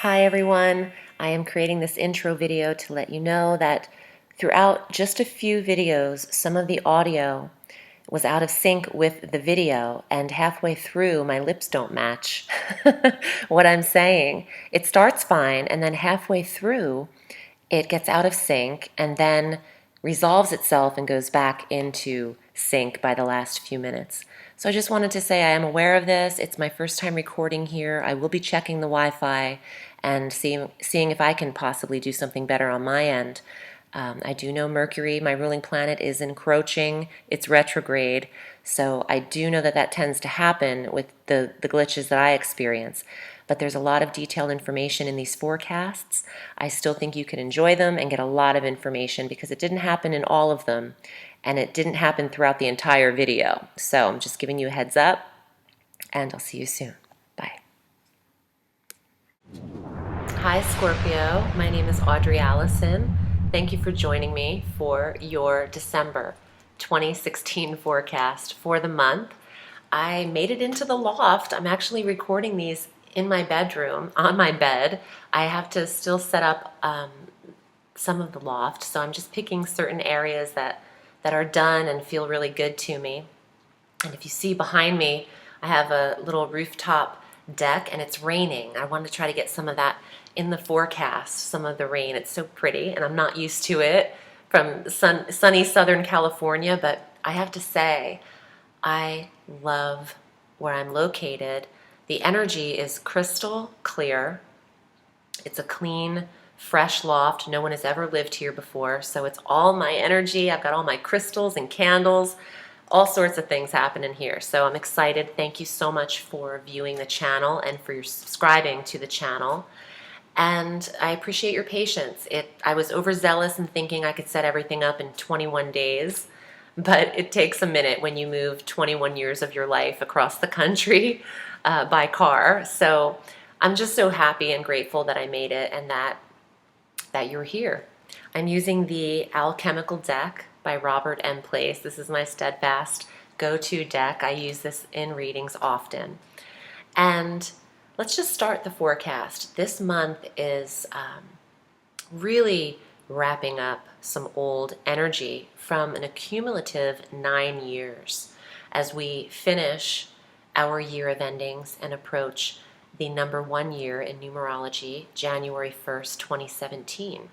Hi everyone, I am creating this intro video to let you know that throughout just a few videos, some of the audio was out of sync with the video, and halfway through my lips don't match what I'm saying. It starts fine, and then halfway through it gets out of sync and then resolves itself and goes back into sync by the last few minutes. So I just wanted to say I am aware of this. It's my first time recording here. I will be checking the Wi-Fi and seeing if I can possibly do something better on my end. I do know Mercury, my ruling planet, is encroaching. It's retrograde. So I do know that that tends to happen with the glitches that I experience. But there's a lot of detailed information in these forecasts. I still think you could enjoy them and get a lot of information because it didn't happen in all of them, and it didn't happen throughout the entire video. So I'm just giving you a heads up, and I'll see you soon. Bye. Hi Scorpio, my name is Audrey Alison. Thank you for joining me for your December 2016 forecast for the month. I made it into the loft. I'm actually recording these in my bedroom, on my bed. I have to still set up some of the loft, so I'm just picking certain areas that are done and feel really good to me. And if you see behind me, I have a little rooftop deck and it's raining. I want to try to get some of that in the forecast, some of the rain. It's so pretty and I'm not used to it from sunny Southern California, but I have to say, I love where I'm located. The energy is crystal clear. It's a clean, fresh loft. No one has ever lived here before, so it's all my energy. I've got all my crystals and candles, all sorts of things happening here. So I'm excited. Thank you so much for viewing the channel and for your subscribing to the channel. And I appreciate your patience. I was overzealous in thinking I could set everything up in 21 days. But it takes a minute when you move 21 years of your life across the country by car. So I'm just so happy and grateful that I made it and that you're here. I'm using the Alchemical deck by Robert M. Place. This is my steadfast go-to deck. I use this in readings often. And let's just start the forecast. This month is really wrapping up some old energy from an accumulative 9 years as we finish our year of endings and approach the number 1 year in numerology, January 1st, 2017.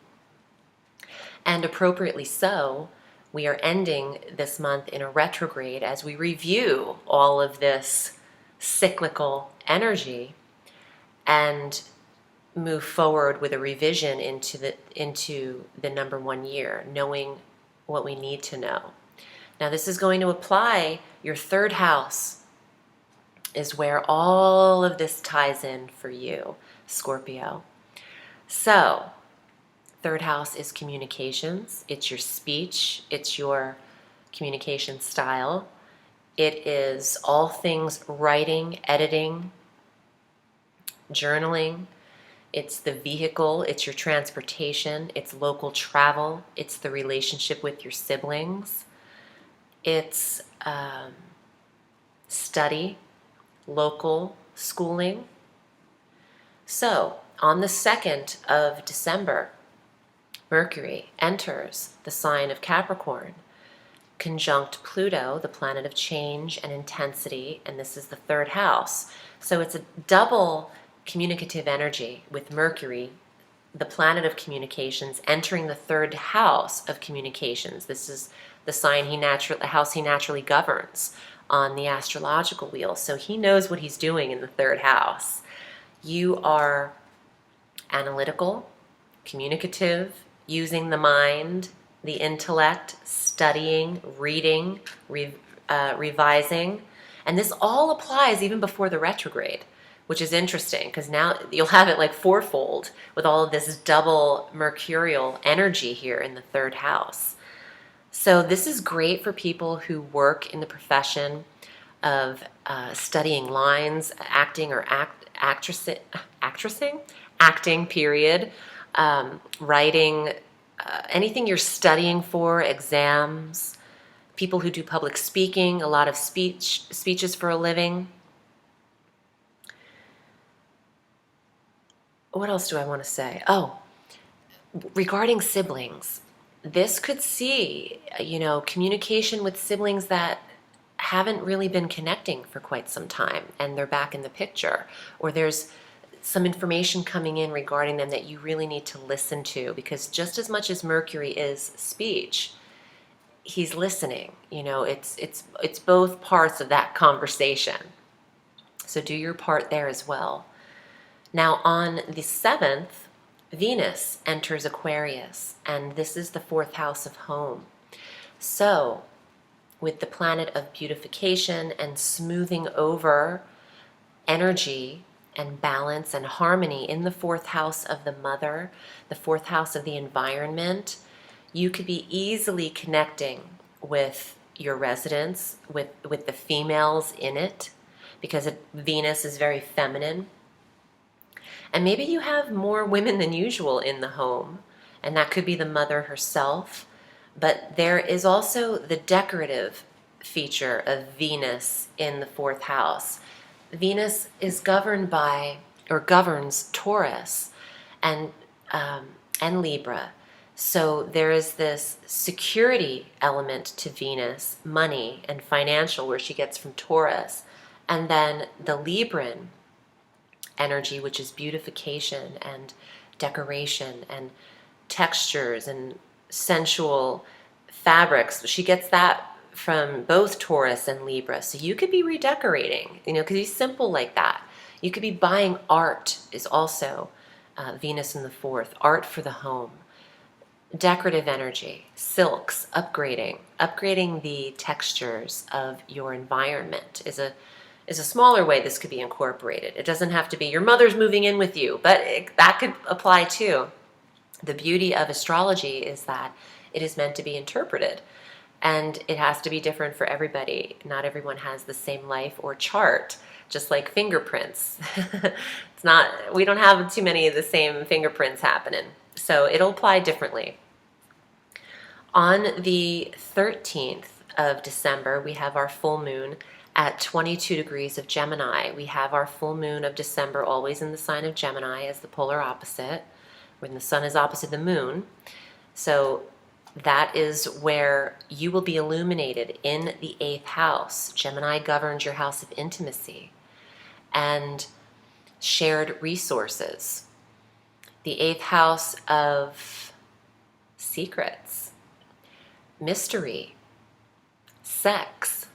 And appropriately so, we are ending this month in a retrograde as we review all of this cyclical energy and move forward with a revision into the number 1 year, knowing what we need to know. Now this is going to apply. Your third house is where all of this ties in for you, Scorpio. So third house is communications. It's your speech. It's your communication style. It is all things writing, editing, journaling. It's the vehicle, it's your transportation, it's local travel, it's the relationship with your siblings, it's study, local schooling. So on the 2nd of December, Mercury enters the sign of Capricorn, conjunct Pluto, the planet of change and intensity, and this is the third house. So it's a double communicative energy with Mercury, the planet of communications, entering the third house of communications. This is the house he naturally governs on the astrological wheel. So he knows what he's doing in the third house. You are analytical, communicative, using the mind, the intellect, studying, reading, revising. And this all applies even before the retrograde, which is interesting because now you'll have it like fourfold with all of this double mercurial energy here in the third house. So this is great for people who work in the profession of studying lines, acting or acting, period, writing, anything you're studying for, exams, people who do public speaking, a lot of speeches for a living. what else do I want to say? Oh, regarding siblings, this could see, communication with siblings that haven't really been connecting for quite some time and they're back in the picture, or there's some information coming in regarding them that you really need to listen to, because just as much as Mercury is speech, he's listening. It's both parts of that conversation. So do your part there as well. Now on the 7th, Venus enters Aquarius, and this is the 4th house of home. So with the planet of beautification and smoothing over energy and balance and harmony in the 4th house of the mother, the 4th house of the environment, you could be easily connecting with your residents, with the females in it, because Venus is very feminine. And maybe you have more women than usual in the home, and that could be the mother herself. But there is also the decorative feature of Venus in the 4th house. Venus is governed by, or governs, Taurus and Libra. So there is this security element to Venus, money and financial, where she gets from Taurus. And then the Libran energy, which is beautification and decoration and textures and sensual fabrics. She gets that from both Taurus and Libra. So you could be redecorating, it could be simple like that. You could be buying art, is also Venus in the 4th, art for the home. Decorative energy, silks, upgrading the textures of your environment is a smaller way this could be incorporated. It doesn't have to be your mother's moving in with you, but that could apply too. The beauty of astrology is that it is meant to be interpreted, and it has to be different for everybody. Not everyone has the same life or chart, just like fingerprints. We don't have too many of the same fingerprints happening, so it'll apply differently. On the 13th of December, we have our full moon at 22 degrees of Gemini. We have our full moon of December always in the sign of Gemini as the polar opposite, when the sun is opposite the moon. So that is where you will be illuminated in the 8th house. Gemini governs your house of intimacy and shared resources. The 8th house of secrets, mystery, sex.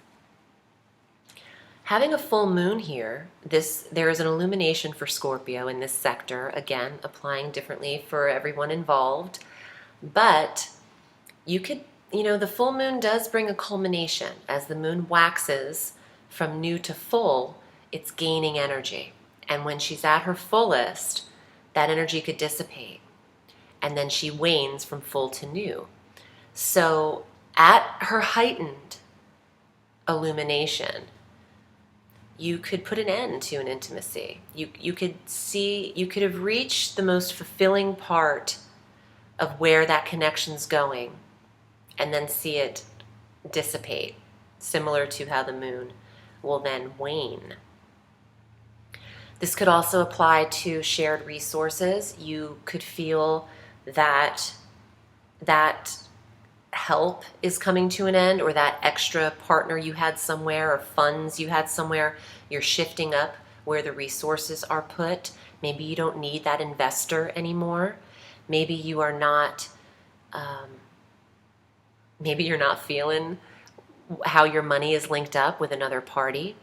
Having a full moon here, there is an illumination for Scorpio in this sector, again, applying differently for everyone involved. But you could, the full moon does bring a culmination. As the moon waxes from new to full, it's gaining energy. And when she's at her fullest, that energy could dissipate. And then she wanes from full to new. So at her heightened illumination, you could put an end to an intimacy. You could have reached the most fulfilling part of where that connection's going, and then see it dissipate, similar to how the moon will then wane. This could also apply to shared resources. You could feel that help is coming to an end, or that extra partner you had somewhere, or funds you had somewhere, you're shifting up where the resources are put. Maybe you don't need that investor anymore. Maybe you are not, maybe you're not feeling how your money is linked up with another party.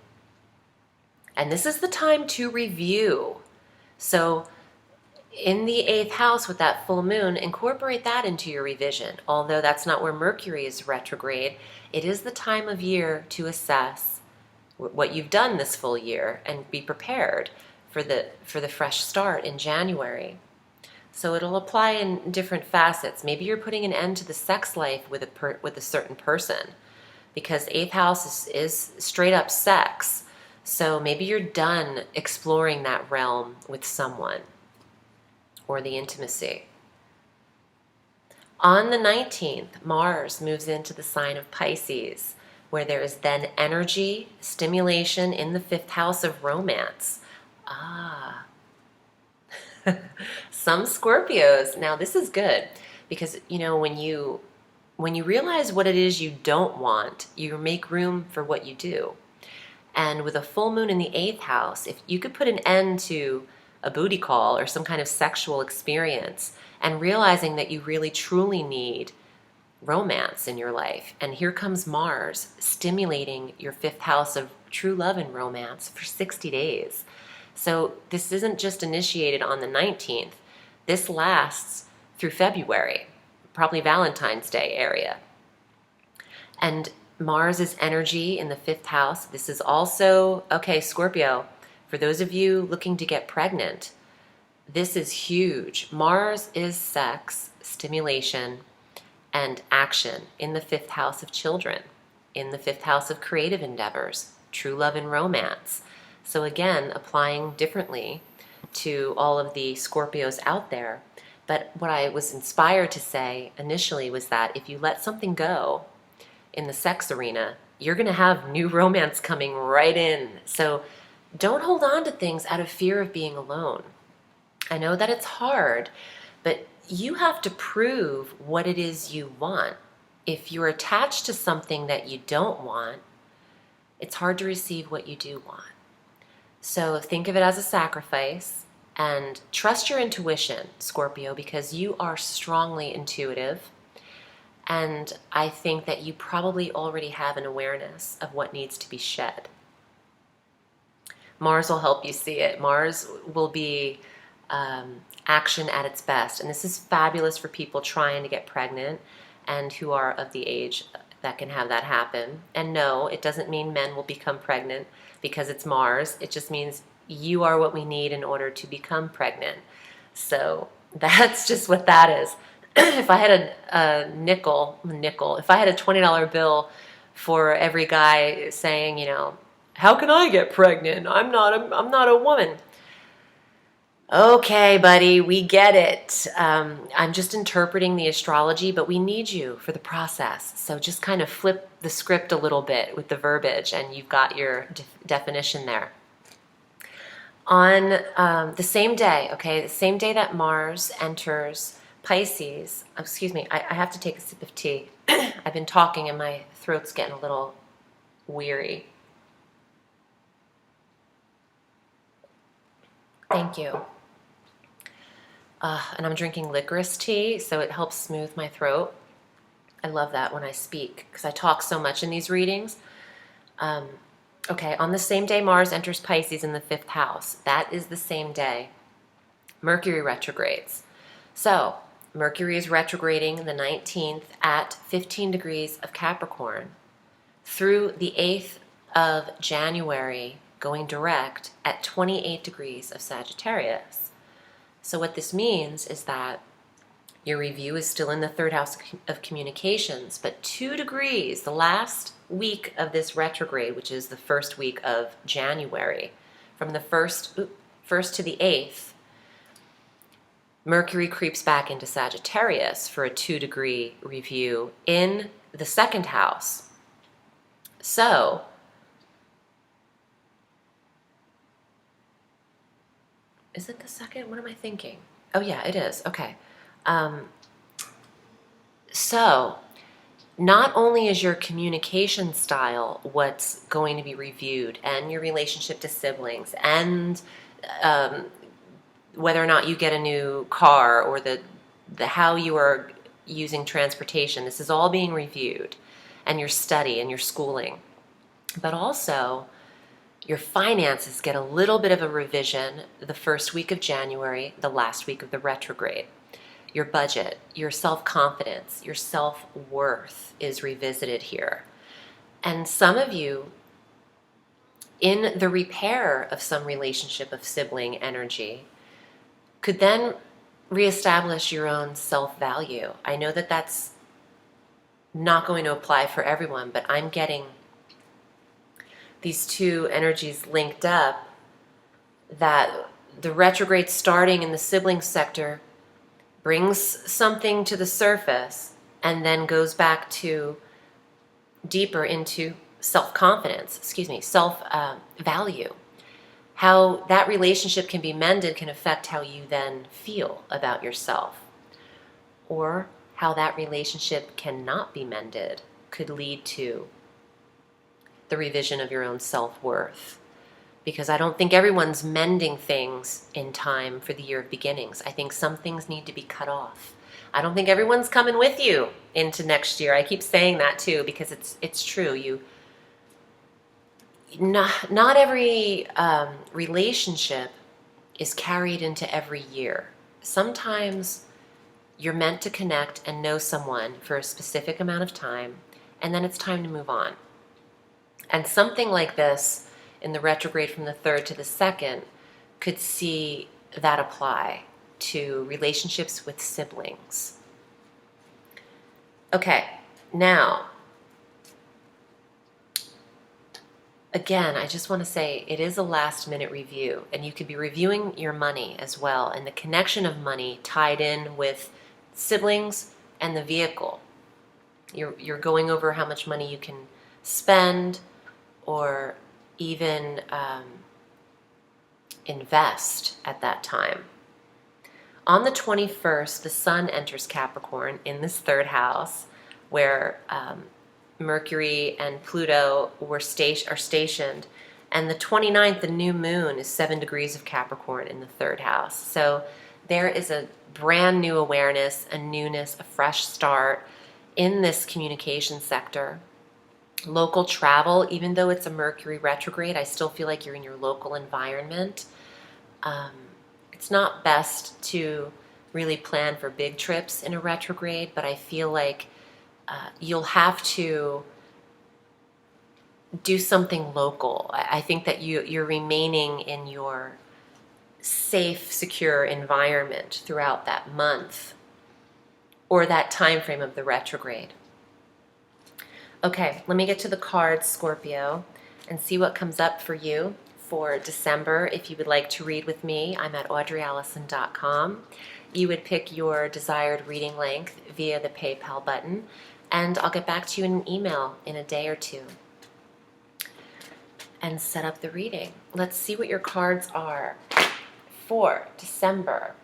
And this is the time to review. So in the 8th house with that full moon, incorporate that into your revision. Although that's not where Mercury is retrograde, it is the time of year to assess what you've done this full year and be prepared for the fresh start in January. So it'll apply in different facets. Maybe you're putting an end to the sex life with a certain person, because 8th house is straight up sex. So maybe you're done exploring that realm with someone, or the intimacy. On the 19th, Mars moves into the sign of Pisces, where there is then energy, stimulation in the 5th house of romance. Some Scorpios, now this is good because when you realize what it is you don't want, you make room for what you do. And with a full moon in the 8th house, if you could put an end to a booty call or some kind of sexual experience and realizing that you really truly need romance in your life. And here comes Mars stimulating your 5th house of true love and romance for 60 days. So this isn't just initiated on the 19th. This lasts through February, probably Valentine's Day area. And Mars's energy in the 5th house, this is also, okay, Scorpio, for those of you looking to get pregnant, this is huge. Mars is sex, stimulation, and action in the 5th house of children, in the 5th house of creative endeavors, true love and romance. So again, applying differently to all of the Scorpios out there. But what I was inspired to say initially was that if you let something go in the sex arena, you're going to have new romance coming right in. So don't hold on to things out of fear of being alone. I know that it's hard, but you have to prove what it is you want. If you're attached to something that you don't want, it's hard to receive what you do want. So think of it as a sacrifice and trust your intuition, Scorpio, because you are strongly intuitive. And I think that you probably already have an awareness of what needs to be shed. Mars will help you see it. Mars will be action at its best. And this is fabulous for people trying to get pregnant and who are of the age that can have that happen. And no, it doesn't mean men will become pregnant because it's Mars. It just means you are what we need in order to become pregnant. So that's just what that is. If I had a nickel, if I had a $20 bill for every guy saying, how can I get pregnant? I'm not a woman. Okay, buddy, we get it. I'm just interpreting the astrology, but we need you for the process. So just kind of flip the script a little bit with the verbiage, and you've got your definition there. On the same day, the same day that Mars enters Pisces, excuse me, I have to take a sip of tea. I've been talking and my throat's getting a little weary. Thank you. And I'm drinking licorice tea, so it helps smooth my throat. I love that when I speak, because I talk so much in these readings. Okay, on the same day Mars enters Pisces in the 5th house, that is the same day Mercury retrogrades. So, Mercury is retrograding the 19th at 15 degrees of Capricorn through the 8th of January, going direct at 28 degrees of Sagittarius. So what this means is that your review is still in the 3rd house of communications, but 2 degrees, the last week of this retrograde, which is the first week of January, from the 1st to the 8th, Mercury creeps back into Sagittarius for a 2-degree review in the 2nd house. So, is it the 2nd? What am I thinking? Oh yeah, it is. Okay. So, not only is your communication style what's going to be reviewed, and your relationship to siblings, and whether or not you get a new car, or the how you are using transportation, this is all being reviewed, and your study and your schooling. But also, your finances get a little bit of a revision the first week of January, the last week of the retrograde. Your budget, your self-confidence, your self-worth is revisited here. And some of you, in the repair of some relationship of sibling energy, could then reestablish your own self-value. I know that that's not going to apply for everyone, but I'm getting these two energies linked up, that the retrograde starting in the sibling sector brings something to the surface and then goes back to deeper into self-confidence, self-value. how that relationship can be mended can affect how you then feel about yourself. Or how that relationship cannot be mended could lead to the revision of your own self-worth. Because I don't think everyone's mending things in time for the year of beginnings. I think some things need to be cut off. I don't think everyone's coming with you into next year. I keep saying that too because it's true. Not every relationship is carried into every year. Sometimes you're meant to connect and know someone for a specific amount of time, and then it's time to move on. And something like this in the retrograde from the 3rd to the 2nd could see that apply to relationships with siblings. Okay, now, again, I just want to say it is a last minute review, and you could be reviewing your money as well, and the connection of money tied in with siblings and the vehicle. You're going over how much money you can spend or even invest at that time. On the 21st, the sun enters Capricorn in this 3rd house where Mercury and Pluto are stationed. And the 29th, the new moon, is 7 degrees of Capricorn in the 3rd house. So there is a brand new awareness, a newness, a fresh start in this communication sector. Local travel, even though it's a Mercury retrograde, I still feel like you're in your local environment. It's not best to really plan for big trips in a retrograde, but I feel like you'll have to do something local. I think that you're remaining in your safe, secure environment throughout that month or that time frame of the retrograde. Okay, let me get to the cards, Scorpio, and see what comes up for you for December. If you would like to read with me, I'm at audreyalison.com. You would pick your desired reading length via the PayPal button, and I'll get back to you in an email in a day or two and set up the reading. Let's see what your cards are for December.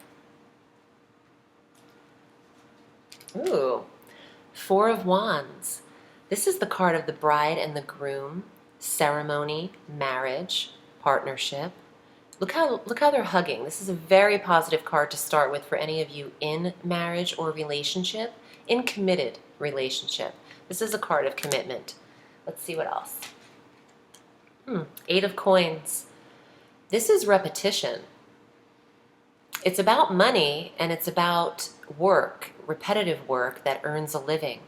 Ooh, 4 of Wands. This is the card of the bride and the groom, ceremony, marriage, partnership. Look how they're hugging. This is a very positive card to start with for any of you in marriage or relationship, in committed relationship. This is a card of commitment. Let's see what else. 8 of Coins. This is repetition. It's about money and it's about work, repetitive work that earns a living.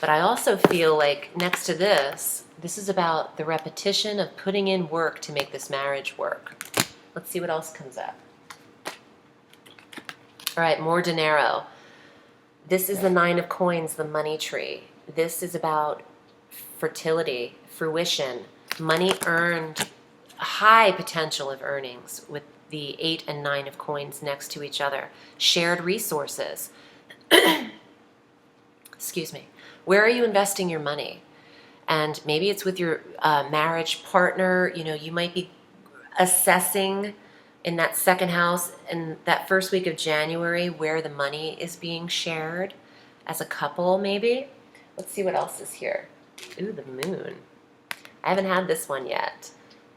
But I also feel like next to this is about the repetition of putting in work to make this marriage work. Let's see what else comes up. All right, more dinero. This is the 9 of Coins, the money tree. This is about fertility, fruition, money earned, high potential of earnings with the 8 and 9 of Coins next to each other. Shared resources. Excuse me. Where are you investing your money? And maybe it's with your marriage partner. You know, you might be assessing in that 2nd house in that first week of January where the money is being shared as a couple, maybe. Let's see what else is here. Ooh, the moon. I haven't had this one yet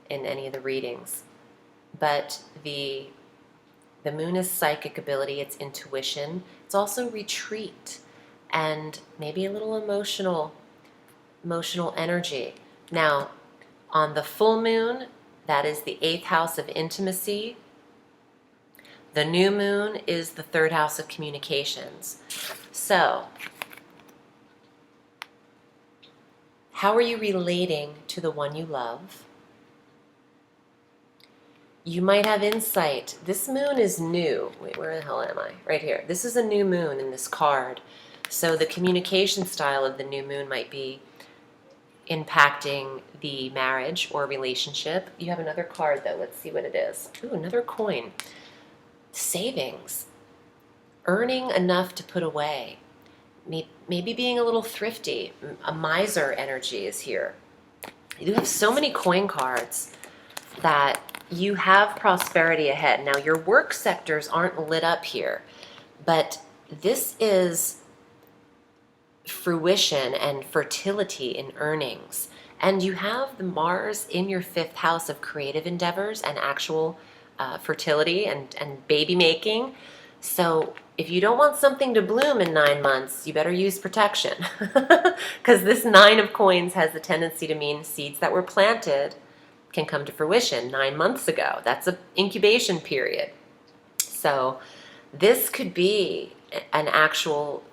in any of the readings. But the moon is psychic ability, it's intuition. It's also retreat and maybe a little emotional energy. Now, on the full moon, that is the 8th house of intimacy. The new moon is the 3rd house of communications. So, how are you relating to the one you love? You might have insight. This moon is new. Wait, where the hell am I? Right here. This is a new moon in this card. So the communication style of the new moon might be impacting the marriage or relationship. You have another card though. Let's see what it is. Ooh, another coin. Savings. Earning enough to put away. Maybe being a little thrifty. A miser energy is here. You have so many coin cards that you have prosperity ahead. Now, your work sectors aren't lit up here, but this is fruition and fertility in earnings. And you have the Mars in your 5th house of creative endeavors and actual fertility and baby making. So if you don't want something to bloom in 9 months, you better use protection. Because this 9 of coins has the tendency to mean seeds that were planted can come to fruition 9 months ago. That's an incubation period. So this could be an actual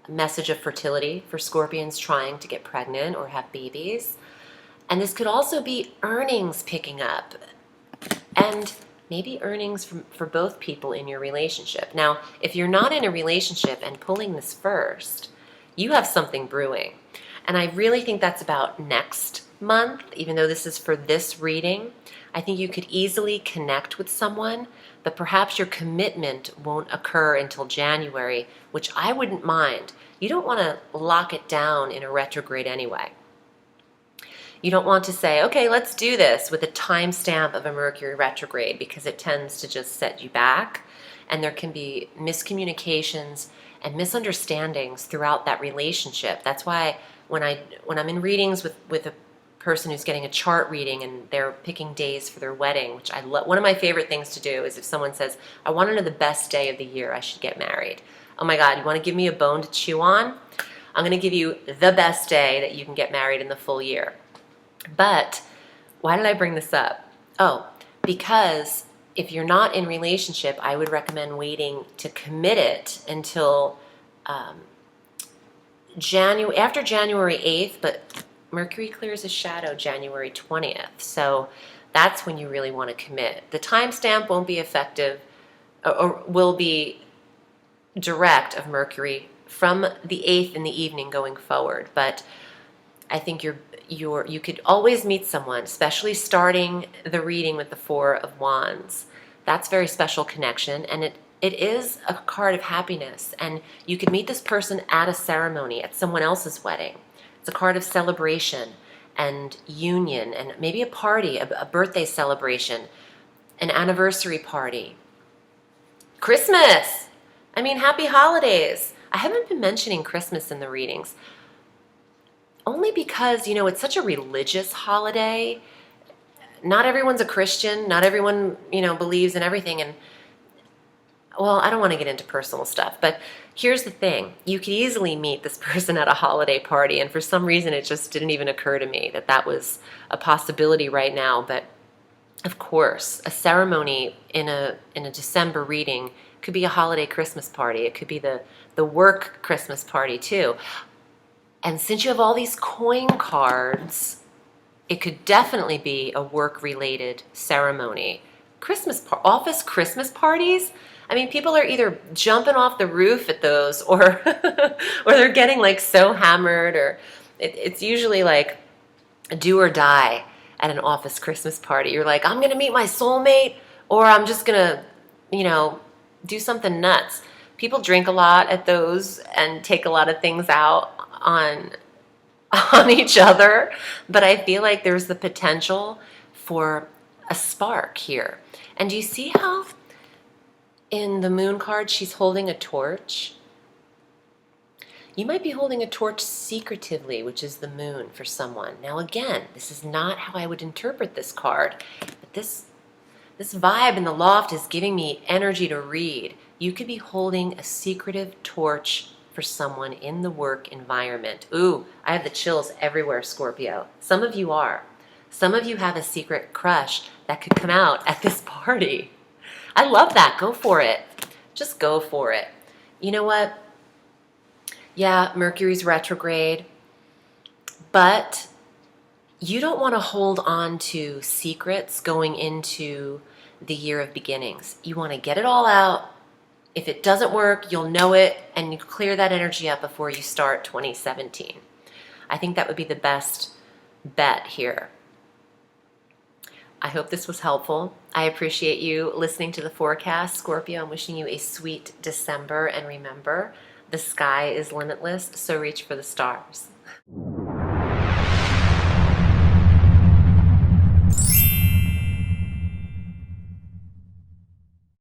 message of fertility for Scorpions trying to get pregnant or have babies. And this could also be earnings picking up, and maybe earnings for both people in your relationship. Now, if you're not in a relationship and pulling this first, you have something brewing. And I really think that's about next month, even though this is for this reading. I think you could easily connect with someone, but perhaps your commitment won't occur until January, which I wouldn't mind. You don't want to lock it down in a retrograde anyway. You don't want to say, okay, let's do this with a timestamp of a Mercury retrograde, because it tends to just set you back, and there can be miscommunications and misunderstandings throughout that relationship. That's why when I'm in readings with a person who's getting a chart reading and they're picking days for their wedding, which I love. One of my favorite things to do is if someone says, I want to know the best day of the year I should get married. Oh my God, you want to give me a bone to chew on? I'm going to give you the best day that you can get married in the full year. But why did I bring this up? Oh, because if you're not in relationship, I would recommend waiting to commit it until after January 8th, but Mercury clears his shadow January 20th. So that's when you really want to commit. The timestamp won't be effective, or will be direct of Mercury from the 8th in the evening going forward. But I think you could always meet someone, especially starting the reading with the 4 of Wands. That's a very special connection, and it is a card of happiness. And you could meet this person at a ceremony, at someone else's wedding. It's a card of celebration and union, and maybe a party, a birthday celebration, an anniversary party. Christmas! I mean, happy holidays! I haven't been mentioning Christmas in the readings, only because, it's such a religious holiday. Not everyone's a Christian. Not everyone, believes in everything. And, well, I don't want to get into personal stuff, but here's the thing. You could easily meet this person at a holiday party, and for some reason it just didn't even occur to me that that was a possibility right now. But, of course, a ceremony in a December reading could be a holiday Christmas party. It could be the work Christmas party, too. And since you have all these coin cards, it could definitely be a work-related ceremony. Office Christmas parties? I mean, people are either jumping off the roof at those, or or they're getting like so hammered, or it's usually like a do or die at an office Christmas party. You're like, I'm going to meet my soulmate, or I'm just going to, do something nuts. People drink a lot at those and take a lot of things out on each other, but I feel like there's the potential for a spark here. And do you see how in the moon card she's holding a torch? You might be holding a torch secretively, which is the moon for someone. Now again, this is not how I would interpret this card, but this vibe in the loft is giving me energy to read. You could be holding a secretive torch for someone in the work environment. Ooh, I have the chills everywhere, Scorpio. Some of you are. Some of you have a secret crush that could come out at this party. I love that. Go for it. Just go for it. You know what? Yeah, Mercury's retrograde, but you don't want to hold on to secrets going into the year of beginnings. You want to get it all out. If it doesn't work, you'll know it, and you clear that energy up before you start 2017. I think that would be the best bet here. I hope this was helpful. I appreciate you listening to the forecast. Scorpio, I'm wishing you a sweet December, and remember, the sky is limitless, so reach for the stars.